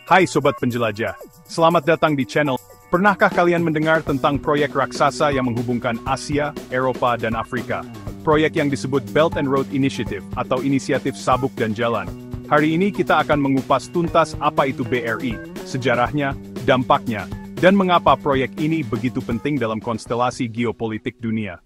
Hai Sobat Penjelajah, selamat datang di channel. Pernahkah kalian mendengar tentang proyek raksasa yang menghubungkan Asia, Eropa, dan Afrika? Proyek yang disebut Belt and Road Initiative atau Inisiatif Sabuk dan Jalan. Hari ini kita akan mengupas tuntas apa itu BRI, sejarahnya, dampaknya, dan mengapa proyek ini begitu penting dalam konstelasi geopolitik dunia.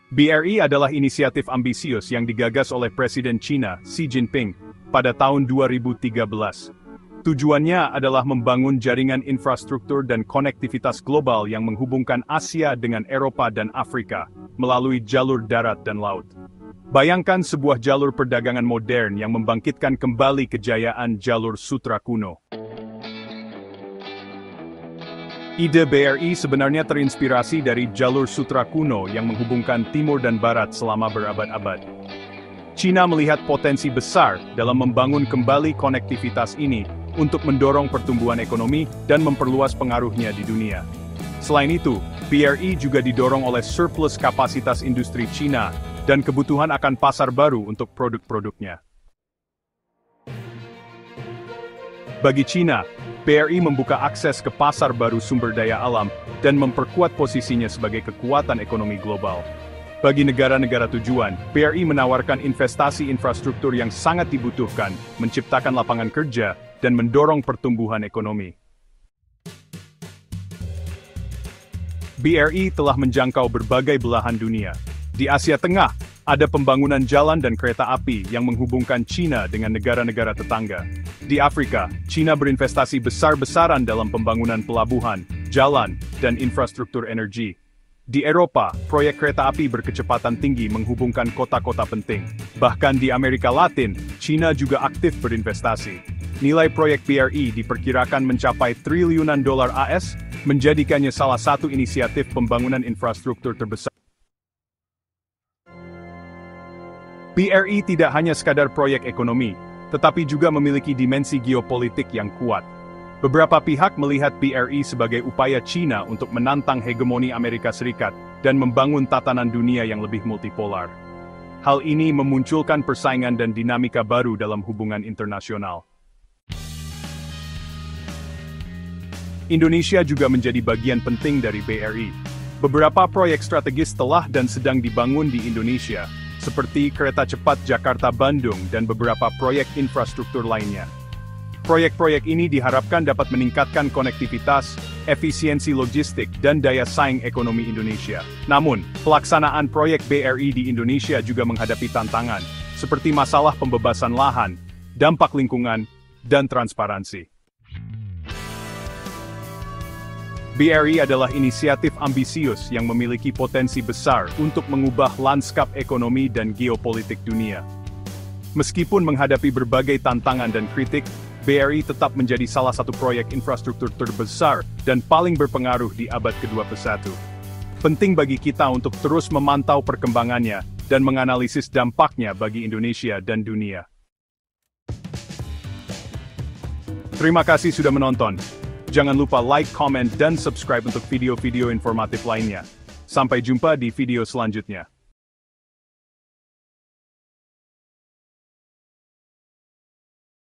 BRI adalah inisiatif ambisius yang digagas oleh Presiden China, Xi Jinping, pada tahun 2013. Tujuannya adalah membangun jaringan infrastruktur dan konektivitas global yang menghubungkan Asia dengan Eropa dan Afrika, melalui jalur darat dan laut. Bayangkan sebuah jalur perdagangan modern yang membangkitkan kembali kejayaan jalur sutra kuno. Ide BRI sebenarnya terinspirasi dari jalur sutra kuno yang menghubungkan timur dan barat selama berabad-abad. China melihat potensi besar dalam membangun kembali konektivitas ini untuk mendorong pertumbuhan ekonomi dan memperluas pengaruhnya di dunia. Selain itu, BRI juga didorong oleh surplus kapasitas industri China dan kebutuhan akan pasar baru untuk produk-produknya. Bagi China, BRI membuka akses ke pasar baru sumber daya alam dan memperkuat posisinya sebagai kekuatan ekonomi global. Bagi negara-negara tujuan, BRI menawarkan investasi infrastruktur yang sangat dibutuhkan, menciptakan lapangan kerja, dan mendorong pertumbuhan ekonomi. BRI telah menjangkau berbagai belahan dunia. Di Asia Tengah, ada pembangunan jalan dan kereta api yang menghubungkan China dengan negara-negara tetangga. Di Afrika, China berinvestasi besar-besaran dalam pembangunan pelabuhan, jalan, dan infrastruktur energi. Di Eropa, proyek kereta api berkecepatan tinggi menghubungkan kota-kota penting. Bahkan di Amerika Latin, China juga aktif berinvestasi. Nilai proyek BRI diperkirakan mencapai triliunan dolar AS, menjadikannya salah satu inisiatif pembangunan infrastruktur terbesar. BRI tidak hanya sekadar proyek ekonomi, tetapi juga memiliki dimensi geopolitik yang kuat. Beberapa pihak melihat BRI sebagai upaya China untuk menantang hegemoni Amerika Serikat dan membangun tatanan dunia yang lebih multipolar. Hal ini memunculkan persaingan dan dinamika baru dalam hubungan internasional. Indonesia juga menjadi bagian penting dari BRI. Beberapa proyek strategis telah dan sedang dibangun di Indonesia, seperti kereta cepat Jakarta-Bandung dan beberapa proyek infrastruktur lainnya. Proyek-proyek ini diharapkan dapat meningkatkan konektivitas, efisiensi logistik, dan daya saing ekonomi Indonesia. Namun, pelaksanaan proyek BRI di Indonesia juga menghadapi tantangan, seperti masalah pembebasan lahan, dampak lingkungan, dan transparansi. BRI adalah inisiatif ambisius yang memiliki potensi besar untuk mengubah lanskap ekonomi dan geopolitik dunia. Meskipun menghadapi berbagai tantangan dan kritik, BRI tetap menjadi salah satu proyek infrastruktur terbesar dan paling berpengaruh di abad ke-21. Penting bagi kita untuk terus memantau perkembangannya dan menganalisis dampaknya bagi Indonesia dan dunia. Terima kasih sudah menonton. Jangan lupa like, comment, dan subscribe untuk video-video informatif lainnya. Sampai jumpa di video selanjutnya.